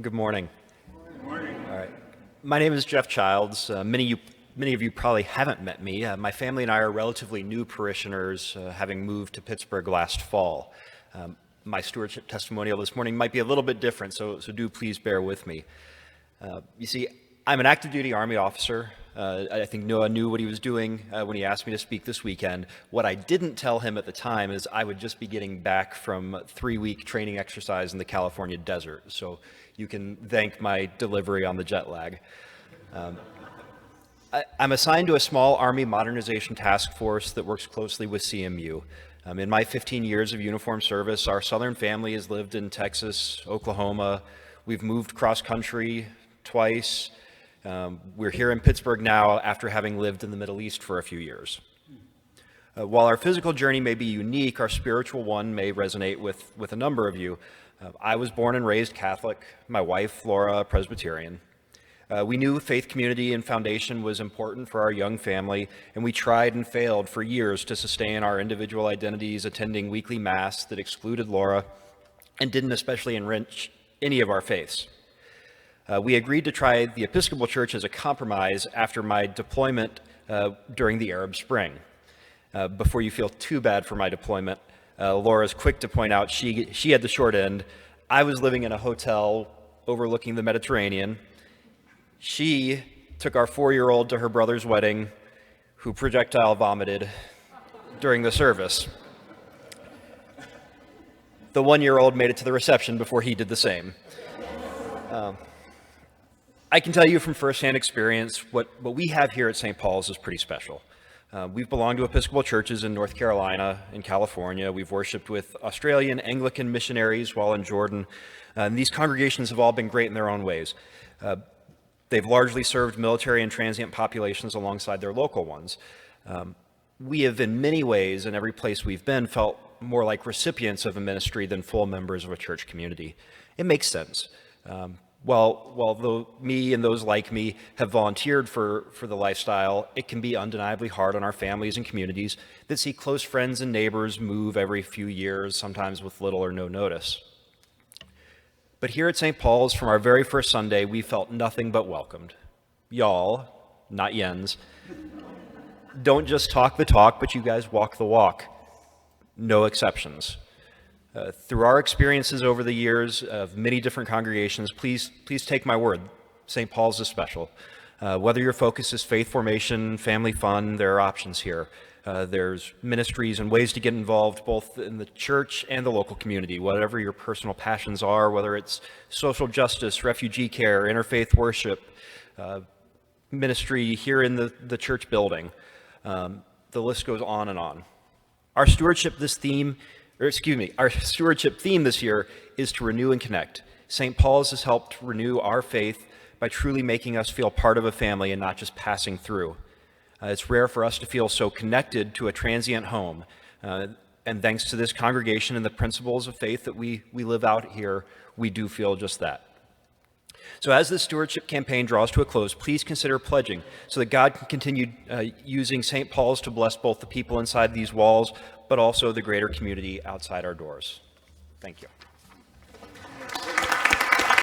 Good morning. Good morning. All right. My name is Geoff Childs. Many of you probably haven't met me. My family and I are relatively new parishioners, having moved to Pittsburgh last fall. My stewardship testimonial this morning might be a little bit different, so do please bear with me. You see, I'm an active duty Army officer. I think Noah knew what he was doing when he asked me to speak this weekend. What I didn't tell him at the time is I would just be getting back from a 3-week training exercise in the California desert. So you can thank my delivery on the jet lag. I'm assigned to a small Army modernization task force that works closely with CMU. In my 15 years of uniform service, our southern family has lived in Texas, Oklahoma. We've moved cross-country twice. We're here in Pittsburgh now after having lived in the Middle East for a few years. While our physical journey may be unique, our spiritual one may resonate with a number of you. I was born and raised Catholic, my wife, Laura, Presbyterian. We knew faith community and foundation was important for our young family, and we tried and failed for years to sustain our individual identities, attending weekly mass that excluded Laura and didn't especially enrich any of our faiths. We agreed to try the Episcopal Church as a compromise after my deployment during the Arab Spring. Before you feel too bad for my deployment, Laura's quick to point out she had the short end. I was living in a hotel overlooking the Mediterranean. She took our 4-year-old to her brother's wedding, who projectile vomited during the service. The 1-year-old made it to the reception before he did the same. I can tell you from firsthand experience, what we have here at St. Paul's is pretty special. We've belonged to Episcopal churches in North Carolina, in California. We've worshiped with Australian Anglican missionaries while in Jordan. And these congregations have all been great in their own ways. They've largely served military and transient populations alongside their local ones. We have, in many ways, in every place we've been, felt more like recipients of a ministry than full members of a church community. It makes sense. While me and those like me have volunteered for the lifestyle, it can be undeniably hard on our families and communities that see close friends and neighbors move every few years, sometimes with little or no notice. But here at St. Paul's, from our very first Sunday, we felt nothing but welcomed. Y'all, not Jens, don't just talk the talk, but you guys walk the walk. No exceptions. Through our experiences over the years of many different congregations, please take my word, St. Paul's is special. Whether your focus is faith formation, family fun, there are options here. There's ministries and ways to get involved both in the church and the local community, whatever your personal passions are, whether it's social justice, refugee care, interfaith worship, ministry here in the church building. The list goes on and on. Our stewardship theme this year is to renew and connect. St. Paul's has helped renew our faith by truly making us feel part of a family and not just passing through. It's rare for us to feel so connected to a transient home. And thanks to this congregation and the principles of faith that we live out here, we do feel just that. So as this stewardship campaign draws to a close, please consider pledging so that God can continue using St. Paul's to bless both the people inside these walls, but also the greater community outside our doors. Thank you.